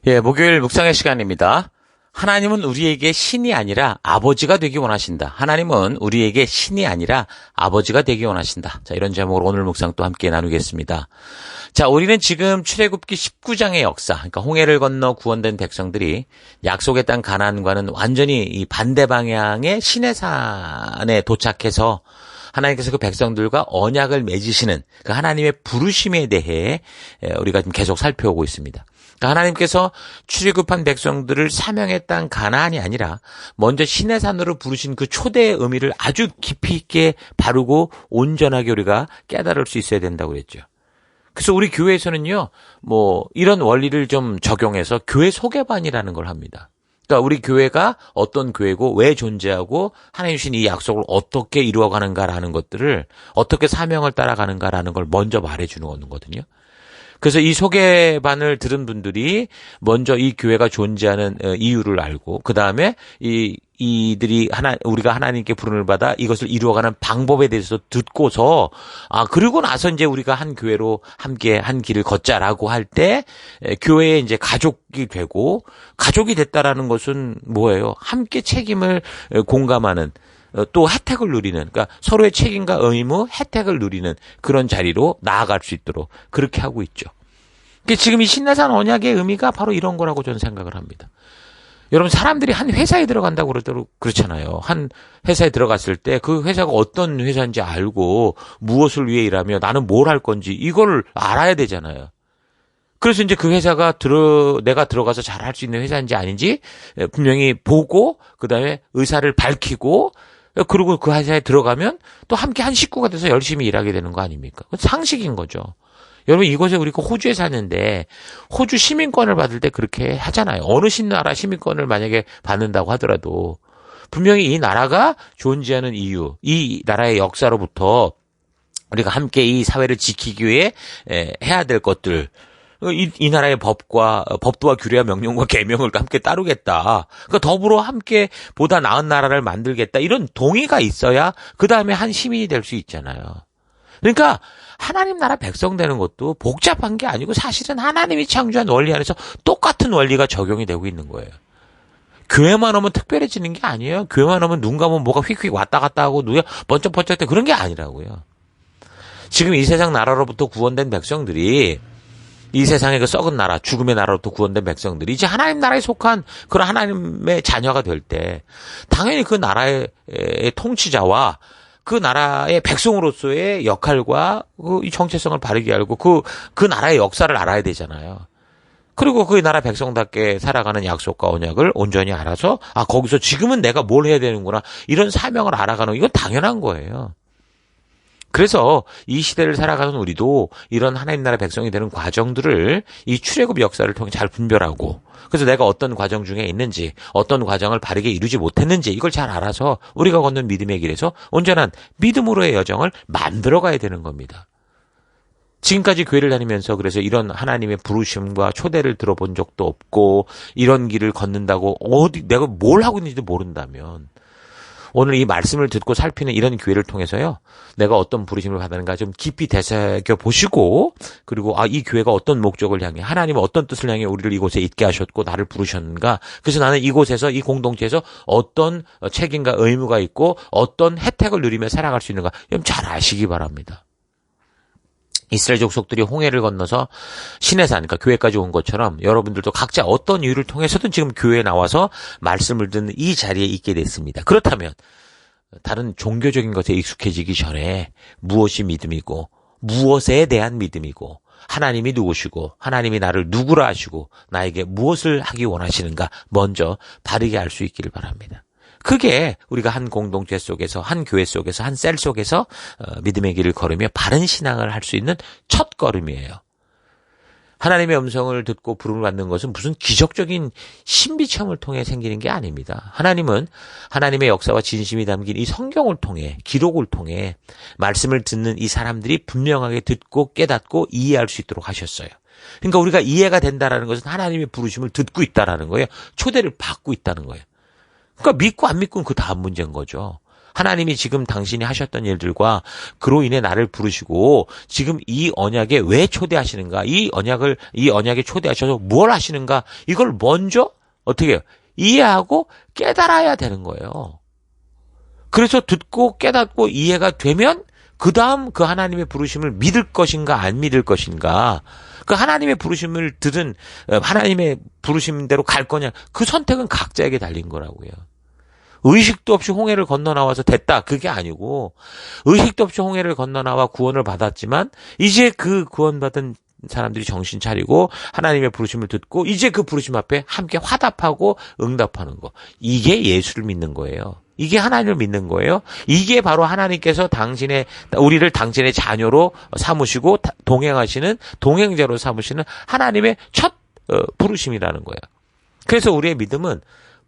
예, 목요일 묵상의 시간입니다. 하나님은 우리에게 신이 아니라 아버지가 되기 원하신다. 하나님은 우리에게 신이 아니라 아버지가 되기 원하신다. 자, 이런 제목으로 오늘 묵상 또 함께 나누겠습니다. 자, 우리는 지금 출애굽기 19장의 역사, 그러니까 홍해를 건너 구원된 백성들이 약속의 땅 가나안과는 완전히 이 반대 방향의 시내산에 도착해서 하나님께서 그 백성들과 언약을 맺으시는 그 하나님의 부르심에 대해 우리가 지금 계속 살펴오고 있습니다. 그러니까 하나님께서 출애굽한 백성들을 사명의 땅 가나안이 아니라 먼저 시내산으로 부르신 그 초대의 의미를 아주 깊이 있게 바르고 온전하게 우리가 깨달을 수 있어야 된다고 그랬죠. 그래서 우리 교회에서는요, 이런 원리를 좀 적용해서 교회 소개반이라는 걸 합니다. 그러니까 우리 교회가 어떤 교회고 왜 존재하고 하나님 주신 이 약속을 어떻게 이루어가는가라는 것들을 어떻게 사명을 따라가는가라는 걸 먼저 말해주는 거거든요. 그래서 이 소개반을 들은 분들이 먼저 이 교회가 존재하는 이유를 알고 그 다음에 이들이 우리가 하나님께 부름을 받아 이것을 이루어가는 방법에 대해서 듣고서 그리고 나서 이제 우리가 한 교회로 함께 한 길을 걷자라고 할 때 교회에 이제 가족이 되고 가족이 됐다라는 것은 뭐예요? 함께 책임을 공감하는 또 혜택을 누리는, 그러니까 서로의 책임과 의무, 혜택을 누리는 그런 자리로 나아갈 수 있도록 그렇게 하고 있죠. 지금 이 신내산 언약의 의미가 바로 이런 거라고 저는 생각을 합니다. 여러분, 사람들이 한 회사에 들어간다고 그렇잖아요. 한 회사에 들어갔을 때 그 회사가 어떤 회사인지 알고 무엇을 위해 일하며 나는 뭘 할 건지 이걸 알아야 되잖아요. 그래서 이제 그 회사가 내가 들어가서 잘할 수 있는 회사인지 아닌지 분명히 보고 그다음에 의사를 밝히고 그리고 그 회사에 들어가면 또 함께 한 식구가 돼서 열심히 일하게 되는 거 아닙니까? 상식인 거죠. 여러분, 이곳에 우리가 호주에 사는데 호주 시민권을 받을 때 그렇게 하잖아요. 어느 나라 시민권을 만약에 받는다고 하더라도 분명히 이 나라가 존재하는 이유, 이 나라의 역사로부터 우리가 함께 이 사회를 지키기 위해 해야 될 것들, 이 나라의 법도와 규례와 명령과 계명을 함께 따르겠다. 그러니까 더불어 함께 보다 나은 나라를 만들겠다. 이런 동의가 있어야 그 다음에 한 시민이 될 수 있잖아요. 그러니까 하나님 나라 백성 되는 것도 복잡한 게 아니고 사실은 하나님이 창조한 원리 안에서 똑같은 원리가 적용이 되고 있는 거예요. 교회만 오면 특별해지는 게 아니에요. 교회만 오면 눈 감으면 뭐가 휙휙 왔다 갔다 하고 누가 번쩍번쩍 대 그런 게 아니라고요. 지금 이 세상 나라로부터 구원된 백성들이 이 세상의 그 썩은 나라, 죽음의 나라로부터 구원된 백성들이 이제 하나님 나라에 속한 그런 하나님의 자녀가 될 때 당연히 그 나라의 통치자와 그 나라의 백성으로서의 역할과 이 정체성을 바르게 알고 그 나라의 역사를 알아야 되잖아요. 그리고 그 나라 백성답게 살아가는 약속과 언약을 온전히 알아서 거기서 지금은 내가 뭘 해야 되는구나 이런 사명을 알아가는 이건 당연한 거예요. 그래서 이 시대를 살아가는 우리도 이런 하나님 나라 백성이 되는 과정들을 이 출애굽 역사를 통해 잘 분별하고 그래서 내가 어떤 과정 중에 있는지 어떤 과정을 바르게 이루지 못했는지 이걸 잘 알아서 우리가 걷는 믿음의 길에서 온전한 믿음으로의 여정을 만들어가야 되는 겁니다. 지금까지 교회를 다니면서 그래서 이런 하나님의 부르심과 초대를 들어본 적도 없고 이런 길을 걷는다고 내가 뭘 하고 있는지도 모른다면 오늘 이 말씀을 듣고 살피는 이런 기회를 통해서요. 내가 어떤 부르심을 받았는가 좀 깊이 되새겨 보시고 그리고 이 교회가 어떤 목적을 향해 하나님은 어떤 뜻을 향해 우리를 이곳에 있게 하셨고 나를 부르셨는가. 그래서 나는 이곳에서 이 공동체에서 어떤 책임과 의무가 있고 어떤 혜택을 누리며 살아갈 수 있는가. 좀 잘 아시기 바랍니다. 이스라엘 족속들이 홍해를 건너서 시내산, 그러니까 교회까지 온 것처럼 여러분들도 각자 어떤 이유를 통해서든 지금 교회에 나와서 말씀을 듣는 이 자리에 있게 됐습니다. 그렇다면 다른 종교적인 것에 익숙해지기 전에 무엇이 믿음이고 무엇에 대한 믿음이고 하나님이 누구시고 하나님이 나를 누구라 하시고 나에게 무엇을 하기 원하시는가 먼저 바르게 알 수 있기를 바랍니다. 그게 우리가 한 공동체 속에서 한 교회 속에서 한 셀 속에서 믿음의 길을 걸으며 바른 신앙을 할 수 있는 첫 걸음이에요. 하나님의 음성을 듣고 부름을 받는 것은 무슨 기적적인 신비 체험을 통해 생기는 게 아닙니다. 하나님은 하나님의 역사와 진심이 담긴 이 성경을 통해 기록을 통해 말씀을 듣는 이 사람들이 분명하게 듣고 깨닫고 이해할 수 있도록 하셨어요. 그러니까 우리가 이해가 된다라는 것은 하나님의 부르심을 듣고 있다라는 거예요. 초대를 받고 있다는 거예요. 그러니까 믿고 안 믿고는 그 다음 문제인 거죠. 하나님이 지금 당신이 하셨던 일들과 그로 인해 나를 부르시고 지금 이 언약에 왜 초대하시는가? 이 언약에 초대하셔서 뭘 하시는가? 이걸 먼저 어떻게 해요? 이해하고 깨달아야 되는 거예요. 그래서 듣고 깨닫고 이해가 되면 그 다음 그 하나님의 부르심을 믿을 것인가 안 믿을 것인가. 그 하나님의 부르심을 들은 하나님의 부르심대로 갈 거냐. 그 선택은 각자에게 달린 거라고요. 의식도 없이 홍해를 건너나와서 됐다. 그게 아니고 의식도 없이 홍해를 건너나와 구원을 받았지만 이제 그 구원받은 사람들이 정신 차리고 하나님의 부르심을 듣고 이제 그 부르심 앞에 함께 화답하고 응답하는 거. 이게 예수를 믿는 거예요. 이게 하나님을 믿는 거예요. 이게 바로 하나님께서 우리를 당신의 자녀로 삼으시고 동행하시는 동행자로 삼으시는 하나님의 첫 부르심이라는 거예요. 그래서 우리의 믿음은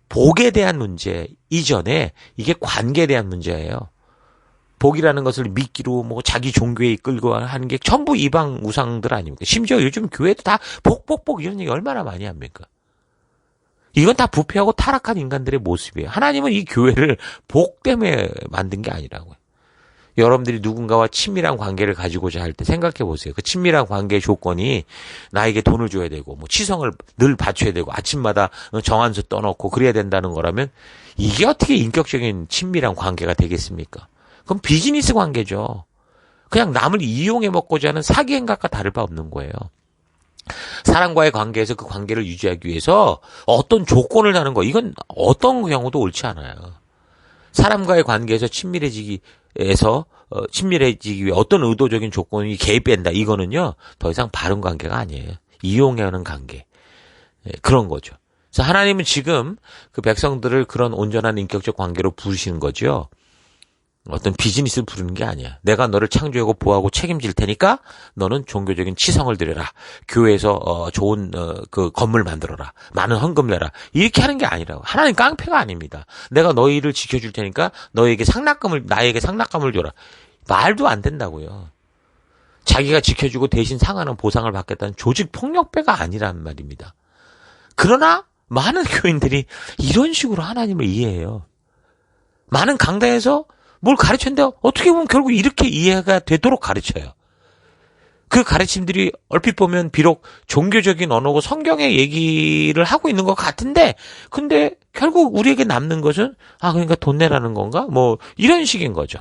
복에 대한 문제 이전에 이게 관계에 대한 문제예요. 복이라는 것을 믿기로 뭐 자기 종교에 이끌고 하는 게 전부 이방 우상들 아닙니까? 심지어 요즘 교회도 다 복 이런 얘기 얼마나 많이 합니까? 이건 다 부패하고 타락한 인간들의 모습이에요. 하나님은 이 교회를 복 때문에 만든 게 아니라고요. 여러분들이 누군가와 친밀한 관계를 가지고자 할 때 생각해 보세요. 그 친밀한 관계의 조건이 나에게 돈을 줘야 되고 뭐 치성을 늘 바쳐야 되고 아침마다 정한수 떠놓고 그래야 된다는 거라면 이게 어떻게 인격적인 친밀한 관계가 되겠습니까? 그럼 비즈니스 관계죠. 그냥 남을 이용해 먹고자 하는 사기 행각과 다를 바 없는 거예요. 사람과의 관계에서 그 관계를 유지하기 위해서 어떤 조건을 다는 거, 이건 어떤 경우도 옳지 않아요. 사람과의 관계에서 친밀해지기 위해 어떤 의도적인 조건이 개입된다. 이거는요, 더 이상 바른 관계가 아니에요. 이용하는 관계. 그런 거죠. 그래서 하나님은 지금 그 백성들을 그런 온전한 인격적 관계로 부르시는 거죠. 어떤 비즈니스를 부르는 게 아니야. 내가 너를 창조하고 보호하고 책임질 테니까 너는 종교적인 치성을 드려라. 교회에서 좋은 그 건물 만들어라. 많은 헌금 내라. 이렇게 하는 게 아니라고. 하나님 깡패가 아닙니다. 내가 너희를 지켜줄 테니까 나에게 상납감을 줘라. 말도 안 된다고요. 자기가 지켜주고 대신 상하는 보상을 받겠다는 조직 폭력배가 아니란 말입니다. 그러나 많은 교인들이 이런 식으로 하나님을 이해해요. 많은 강단에서 뭘 가르쳤는데 어떻게 보면 결국 이렇게 이해가 되도록 가르쳐요. 그 가르침들이 얼핏 보면 비록 종교적인 언어고 성경의 얘기를 하고 있는 것 같은데 근데 결국 우리에게 남는 것은 그러니까 돈 내라는 건가? 뭐 이런 식인 거죠.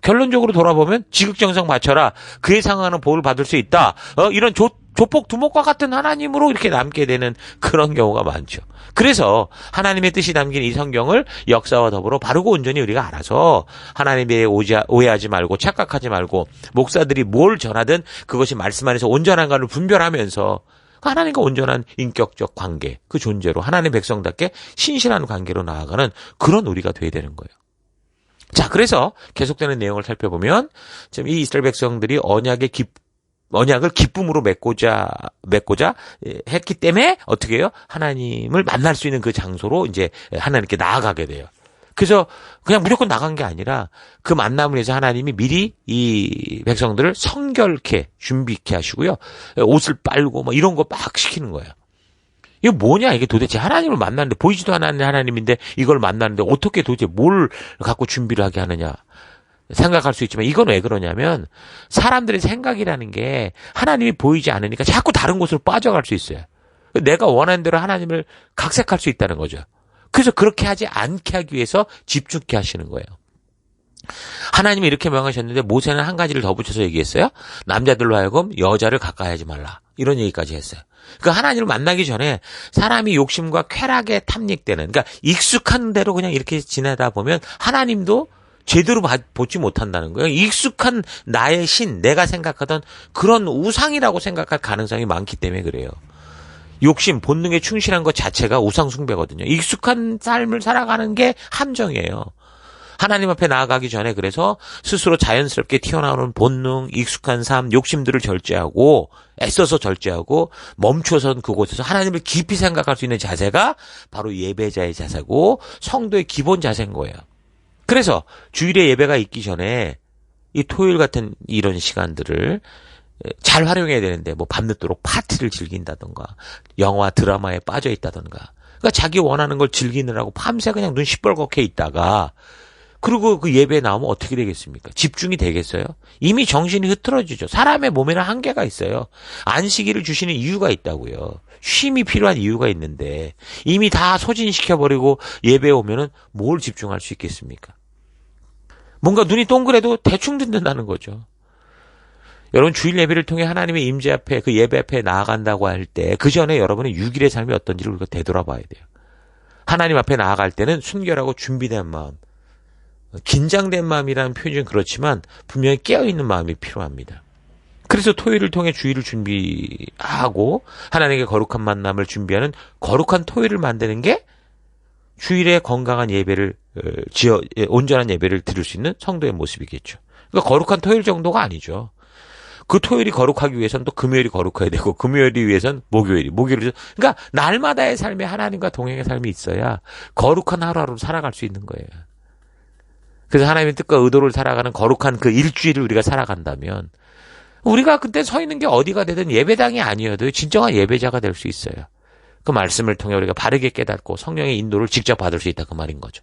결론적으로 돌아보면 지극정성 바쳐라. 그에 상하는 복을 받을 수 있다. 이런 조폭 두목과 같은 하나님으로 이렇게 남게 되는 그런 경우가 많죠. 그래서 하나님의 뜻이 담긴 이 성경을 역사와 더불어 바르고 온전히 우리가 알아서 하나님에 오해하지 말고 착각하지 말고 목사들이 뭘 전하든 그것이 말씀 안에서 온전한가를 분별하면서 하나님과 온전한 인격적 관계, 그 존재로 하나님 백성답게 신실한 관계로 나아가는 그런 우리가 돼야 되는 거예요. 자, 그래서 계속되는 내용을 살펴보면 지금 이 이스라엘 백성들이 언약을 기쁨으로 맺고자 했기 때문에 어떻게 해요? 하나님을 만날 수 있는 그 장소로 이제 하나님께 나아가게 돼요. 그래서 그냥 무조건 나간 게 아니라 그 만남을 위해서 하나님이 미리 이 백성들을 성결케 준비케 하시고요. 옷을 빨고 뭐 이런 거 막 시키는 거예요. 이게 뭐냐? 이게 도대체 하나님을 만나는데 보이지도 않는 하나님인데 이걸 만나는데 어떻게 도대체 뭘 갖고 준비를 하게 하느냐? 생각할 수 있지만 이건 왜 그러냐면 사람들의 생각이라는 게 하나님이 보이지 않으니까 자꾸 다른 곳으로 빠져갈 수 있어요. 내가 원하는 대로 하나님을 각색할 수 있다는 거죠. 그래서 그렇게 하지 않게 하기 위해서 집중케 하시는 거예요. 하나님이 이렇게 명하셨는데 모세는 한 가지를 더 붙여서 얘기했어요. 남자들로 하여금 여자를 가까이 하지 말라. 이런 얘기까지 했어요. 그러니까 하나님을 만나기 전에 사람이 욕심과 쾌락에 탐닉되는, 그러니까 익숙한 대로 그냥 이렇게 지내다 보면 하나님도 제대로 보지 못한다는 거예요. 익숙한 나의 신, 내가 생각하던 그런 우상이라고 생각할 가능성이 많기 때문에 그래요. 욕심, 본능에 충실한 것 자체가 우상 숭배거든요. 익숙한 삶을 살아가는 게 함정이에요. 하나님 앞에 나아가기 전에 그래서 스스로 자연스럽게 튀어나오는 본능, 익숙한 삶, 욕심들을 절제하고 애써서 절제하고 멈춰선 그곳에서 하나님을 깊이 생각할 수 있는 자세가 바로 예배자의 자세고 성도의 기본 자세인 거예요. 그래서 주일에 예배가 있기 전에 이 토요일 같은 이런 시간들을 잘 활용해야 되는데 뭐 밤늦도록 파티를 즐긴다던가 영화 드라마에 빠져 있다던가 그러니까 자기 원하는 걸 즐기느라고 밤새 그냥 눈 시뻘겋게 있다가 그리고 그 예배에 나오면 어떻게 되겠습니까? 집중이 되겠어요? 이미 정신이 흐트러지죠. 사람의 몸에는 한계가 있어요. 안식일을 주시는 이유가 있다고요. 쉼이 필요한 이유가 있는데 이미 다 소진시켜버리고 예배에 오면은 뭘 집중할 수 있겠습니까? 뭔가 눈이 동그래도 대충 듣는다는 거죠. 여러분 주일 예배를 통해 하나님의 임재 앞에 그 예배 앞에 나아간다고 할 때 그 전에 여러분의 6일의 삶이 어떤지를 우리가 되돌아봐야 돼요. 하나님 앞에 나아갈 때는 순결하고 준비된 마음, 긴장된 마음이라는 표현은 그렇지만 분명히 깨어있는 마음이 필요합니다. 그래서 토요일을 통해 주일을 준비하고 하나님께 거룩한 만남을 준비하는 거룩한 토요일을 만드는 게 주일에 건강한 예배를 온전한 예배를 드릴 수 있는 성도의 모습이겠죠. 그러니까 거룩한 토요일 정도가 아니죠. 그 토요일이 거룩하기 위해서는 또 금요일이 거룩해야 되고 금요일이 위해서는 목요일이 그러니까 날마다의 삶에 하나님과 동행의 삶이 있어야 거룩한 하루하루를 살아갈 수 있는 거예요. 그래서 하나님의 뜻과 의도를 살아가는 거룩한 그 일주일을 우리가 살아간다면 우리가 그때 서 있는 게 어디가 되든 예배당이 아니어도 진정한 예배자가 될 수 있어요. 그 말씀을 통해 우리가 바르게 깨닫고 성령의 인도를 직접 받을 수 있다 그 말인 거죠.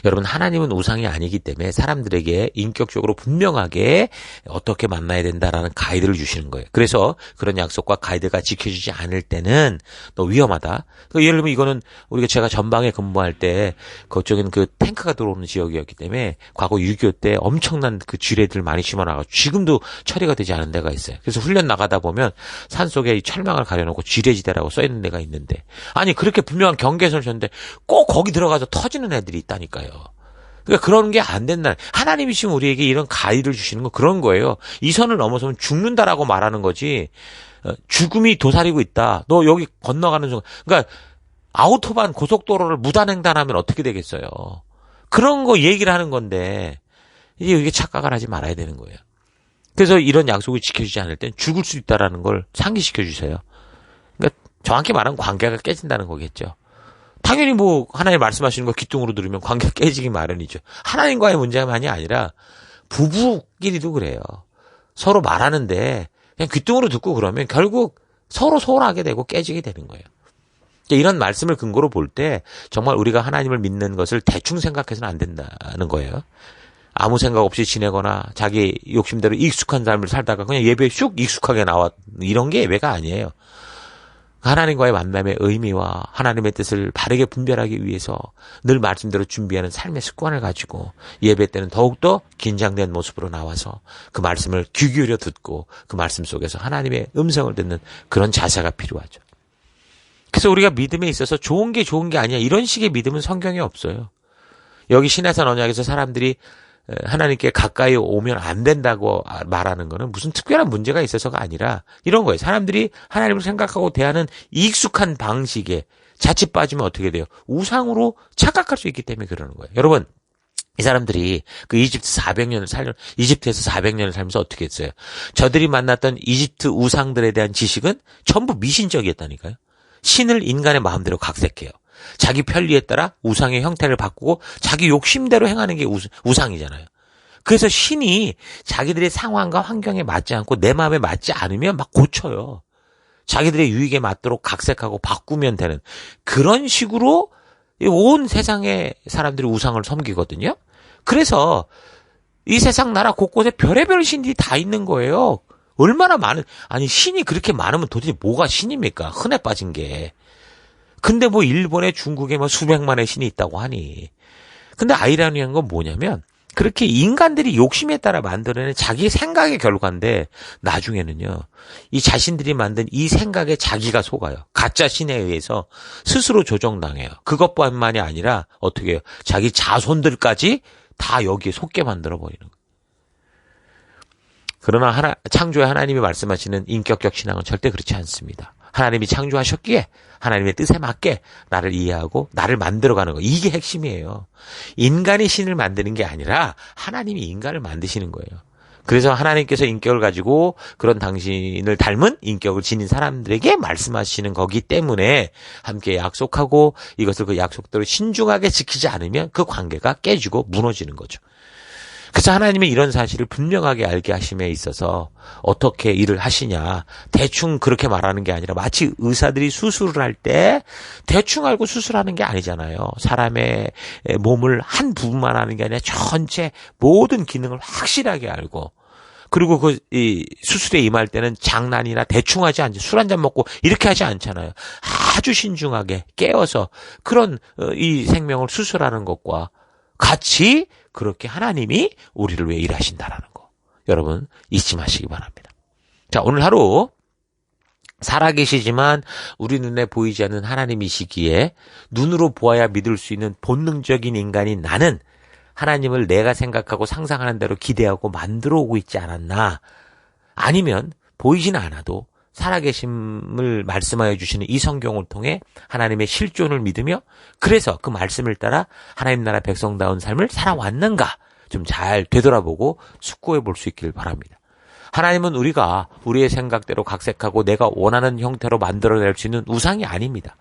여러분 하나님은 우상이 아니기 때문에 사람들에게 인격적으로 분명하게 어떻게 만나야 된다라는 가이드를 주시는 거예요. 그래서 그런 약속과 가이드가 지켜지지 않을 때는 너 위험하다. 그러니까 예를 들면 이거는 제가 전방에 근무할 때 그쪽에는 그 탱크가 들어오는 지역이었기 때문에 과거 6.25 때 엄청난 그 지뢰들 많이 심어놔가지고 지금도 처리가 되지 않은 데가 있어요. 그래서 훈련 나가다 보면 산속에 이 철망을 가려놓고 지뢰지대라고 써있는 데가 있는데 아니 그렇게 분명한 경계선을 줬는데 꼭 거기 들어가서 터지는 애들이 있다니까요. 그러니까 그런 게 안 된다. 하나님이 지금 우리에게 이런 가이드를 주시는 건 그런 거예요. 이 선을 넘어서면 죽는다라고 말하는 거지. 죽음이 도사리고 있다. 너 여기 건너가는 순간. 그러니까 아우토반 고속도로를 무단횡단하면 어떻게 되겠어요. 그런 거 얘기를 하는 건데 이게 착각을 하지 말아야 되는 거예요. 그래서 이런 약속을 지켜주지 않을 땐 죽을 수 있다라는 걸 상기시켜 주세요. 그러니까 정확히 말하면 관계가 깨진다는 거겠죠. 당연히 하나님 말씀하시는 거 귀뚱으로 들으면 관계가 깨지기 마련이죠. 하나님과의 문제만이 아니라 부부끼리도 그래요. 서로 말하는데 그냥 귀뚱으로 듣고 그러면 결국 서로 소홀하게 되고 깨지게 되는 거예요. 이런 말씀을 근거로 볼 때 정말 우리가 하나님을 믿는 것을 대충 생각해서는 안 된다는 거예요. 아무 생각 없이 지내거나 자기 욕심대로 익숙한 삶을 살다가 그냥 예배에 쑥 익숙하게 나와 이런 게 예배가 아니에요. 하나님과의 만남의 의미와 하나님의 뜻을 바르게 분별하기 위해서 늘 말씀대로 준비하는 삶의 습관을 가지고 예배 때는 더욱더 긴장된 모습으로 나와서 그 말씀을 귀 기울여 듣고 그 말씀 속에서 하나님의 음성을 듣는 그런 자세가 필요하죠. 그래서 우리가 믿음에 있어서 좋은 게 아니야 이런 식의 믿음은 성경에 없어요. 여기 신해산 언약에서 사람들이 하나님께 가까이 오면 안 된다고 말하는 거는 무슨 특별한 문제가 있어서가 아니라 이런 거예요. 사람들이 하나님을 생각하고 대하는 익숙한 방식에 자칫 빠지면 어떻게 돼요? 우상으로 착각할 수 있기 때문에 그러는 거예요. 여러분, 이 사람들이 그 이집트에서 400년을 살면서 어떻게 했어요? 저들이 만났던 이집트 우상들에 대한 지식은 전부 미신적이었다니까요. 신을 인간의 마음대로 각색해요. 자기 편리에 따라 우상의 형태를 바꾸고 자기 욕심대로 행하는 게 우상이잖아요. 그래서 신이 자기들의 상황과 환경에 맞지 않고 내 마음에 맞지 않으면 막 고쳐요. 자기들의 유익에 맞도록 각색하고 바꾸면 되는 그런 식으로 온 세상의 사람들이 우상을 섬기거든요. 그래서 이 세상 나라 곳곳에 별의별 신들이 다 있는 거예요. 얼마나 아니 신이 그렇게 많으면 도대체 뭐가 신입니까? 흔해 빠진 게. 근데 일본에 중국에 수백만의 신이 있다고 하니. 근데 아이러니한 건 뭐냐면 그렇게 인간들이 욕심에 따라 만들어낸 자기 생각의 결과인데 나중에는요. 이 자신들이 만든 이 생각에 자기가 속아요. 가짜 신에 의해서 스스로 조정당해요. 그것뿐만이 아니라 어떻게 해요? 자기 자손들까지 다 여기에 속게 만들어버리는 거예요. 그러나 창조의 하나님이 말씀하시는 인격적 신앙은 절대 그렇지 않습니다. 하나님이 창조하셨기에 하나님의 뜻에 맞게 나를 이해하고 나를 만들어가는 거. 이게 핵심이에요. 인간이 신을 만드는 게 아니라 하나님이 인간을 만드시는 거예요. 그래서 하나님께서 인격을 가지고 그런 당신을 닮은 인격을 지닌 사람들에게 말씀하시는 거기 때문에 함께 약속하고 이것을 그 약속대로 신중하게 지키지 않으면 그 관계가 깨지고 무너지는 거죠. 그래서 하나님이 이런 사실을 분명하게 알게 하심에 있어서 어떻게 일을 하시냐. 대충 그렇게 말하는 게 아니라 마치 의사들이 수술을 할 때 대충 알고 수술하는 게 아니잖아요. 사람의 몸을 한 부분만 하는 게 아니라 전체 모든 기능을 확실하게 알고 그리고 이 수술에 임할 때는 장난이나 대충 하지 않지. 술 한잔 먹고 이렇게 하지 않잖아요. 아주 신중하게 깨어서 그런 이 생명을 수술하는 것과 같이 그렇게 하나님이 우리를 위해 일하신다라는 거. 여러분 잊지 마시기 바랍니다. 자, 오늘 하루 살아계시지만 우리 눈에 보이지 않는 하나님이시기에 눈으로 보아야 믿을 수 있는 본능적인 인간인 나는 하나님을 내가 생각하고 상상하는 대로 기대하고 만들어 오고 있지 않았나. 아니면 보이지는 않아도 살아계심을 말씀하여 주시는 이 성경을 통해 하나님의 실존을 믿으며 그래서 그 말씀을 따라 하나님 나라 백성다운 삶을 살아왔는가 좀 잘 되돌아보고 숙고해 볼 수 있길 바랍니다. 하나님은 우리가 우리의 생각대로 각색하고 내가 원하는 형태로 만들어낼 수 있는 우상이 아닙니다.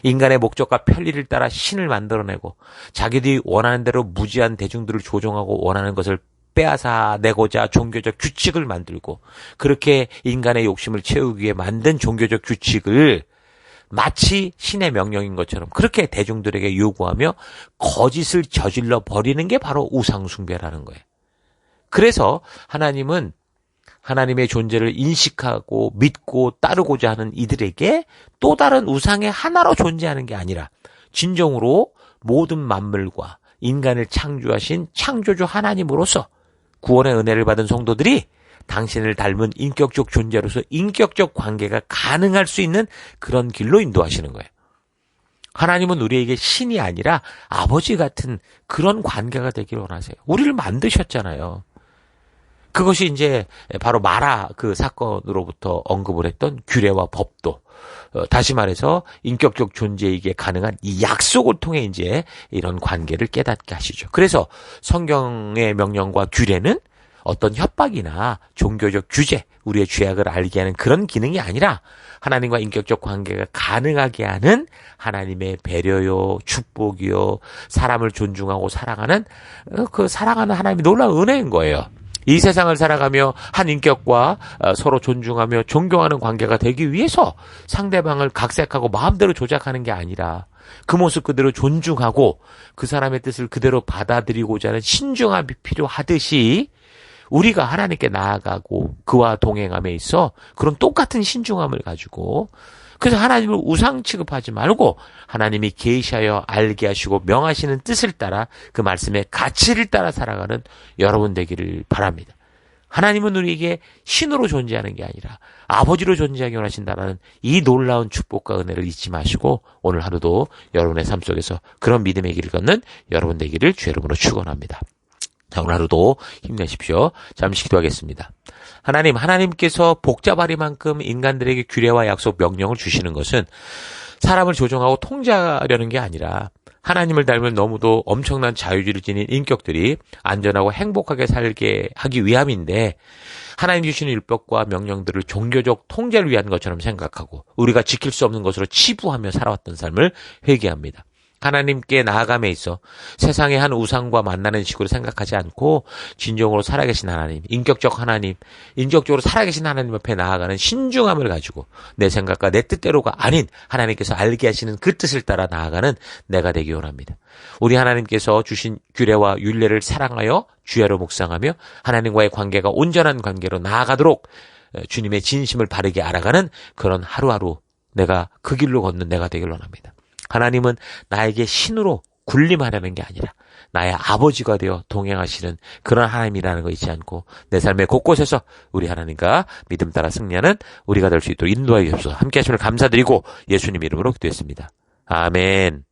인간의 목적과 편리를 따라 신을 만들어내고 자기들이 원하는 대로 무지한 대중들을 조종하고 원하는 것을 빼앗아내고자 종교적 규칙을 만들고 그렇게 인간의 욕심을 채우기 위해 만든 종교적 규칙을 마치 신의 명령인 것처럼 그렇게 대중들에게 요구하며 거짓을 저질러 버리는 게 바로 우상숭배라는 거예요. 그래서 하나님은 하나님의 존재를 인식하고 믿고 따르고자 하는 이들에게 또 다른 우상의 하나로 존재하는 게 아니라 진정으로 모든 만물과 인간을 창조하신 창조주 하나님으로서 구원의 은혜를 받은 성도들이 당신을 닮은 인격적 존재로서 인격적 관계가 가능할 수 있는 그런 길로 인도하시는 거예요. 하나님은 우리에게 신이 아니라 아버지 같은 그런 관계가 되기를 원하세요. 우리를 만드셨잖아요. 그것이 이제 바로 마라 그 사건으로부터 언급을 했던 규례와 법도 다시 말해서 인격적 존재이기에 가능한 이 약속을 통해 이제 이런 관계를 깨닫게 하시죠. 그래서 성경의 명령과 규례는 어떤 협박이나 종교적 규제, 우리의 죄악을 알게 하는 그런 기능이 아니라 하나님과 인격적 관계가 가능하게 하는 하나님의 배려요, 축복이요, 사람을 존중하고 사랑하는 그 사랑하는 하나님의 놀라운 은혜인 거예요. 이 세상을 살아가며 한 인격과 서로 존중하며 존경하는 관계가 되기 위해서 상대방을 각색하고 마음대로 조작하는 게 아니라 그 모습 그대로 존중하고 그 사람의 뜻을 그대로 받아들이고자 하는 신중함이 필요하듯이 우리가 하나님께 나아가고 그와 동행함에 있어 그런 똑같은 신중함을 가지고 그래서 하나님을 우상 취급하지 말고 하나님이 계시하여 알게 하시고 명하시는 뜻을 따라 그 말씀의 가치를 따라 살아가는 여러분 되기를 바랍니다. 하나님은 우리에게 신으로 존재하는 게 아니라 아버지로 존재하게 원하신다는 이 놀라운 축복과 은혜를 잊지 마시고 오늘 하루도 여러분의 삶 속에서 그런 믿음의 길을 걷는 여러분 되기를 주의 이름으로 축원합니다. 자, 오늘 하루도 힘내십시오. 잠시 기도하겠습니다. 하나님께서 복잡하리만큼 인간들에게 규례와 약속, 명령을 주시는 것은 사람을 조종하고 통제하려는 게 아니라 하나님을 닮은 너무도 엄청난 자유주의를 지닌 인격들이 안전하고 행복하게 살게 하기 위함인데 하나님 주시는 율법과 명령들을 종교적 통제를 위한 것처럼 생각하고 우리가 지킬 수 없는 것으로 치부하며 살아왔던 삶을 회개합니다. 하나님께 나아감에 있어 세상의 한 우상과 만나는 식으로 생각하지 않고 진정으로 살아계신 하나님, 인격적 하나님, 인격적으로 살아계신 하나님 앞에 나아가는 신중함을 가지고 내 생각과 내 뜻대로가 아닌 하나님께서 알게 하시는 그 뜻을 따라 나아가는 내가 되기 원합니다. 우리 하나님께서 주신 규례와 율례를 사랑하여 주야로 묵상하며 하나님과의 관계가 온전한 관계로 나아가도록 주님의 진심을 바르게 알아가는 그런 하루하루 내가 그 길로 걷는 내가 되길 원합니다. 하나님은 나에게 신으로 군림하려는 게 아니라 나의 아버지가 되어 동행하시는 그런 하나님이라는 거 잊지 않고 내 삶의 곳곳에서 우리 하나님과 믿음 따라 승리하는 우리가 될 수 있도록 인도하여 주옵소서. 함께 하심을 감사드리고 예수님 이름으로 기도했습니다. 아멘.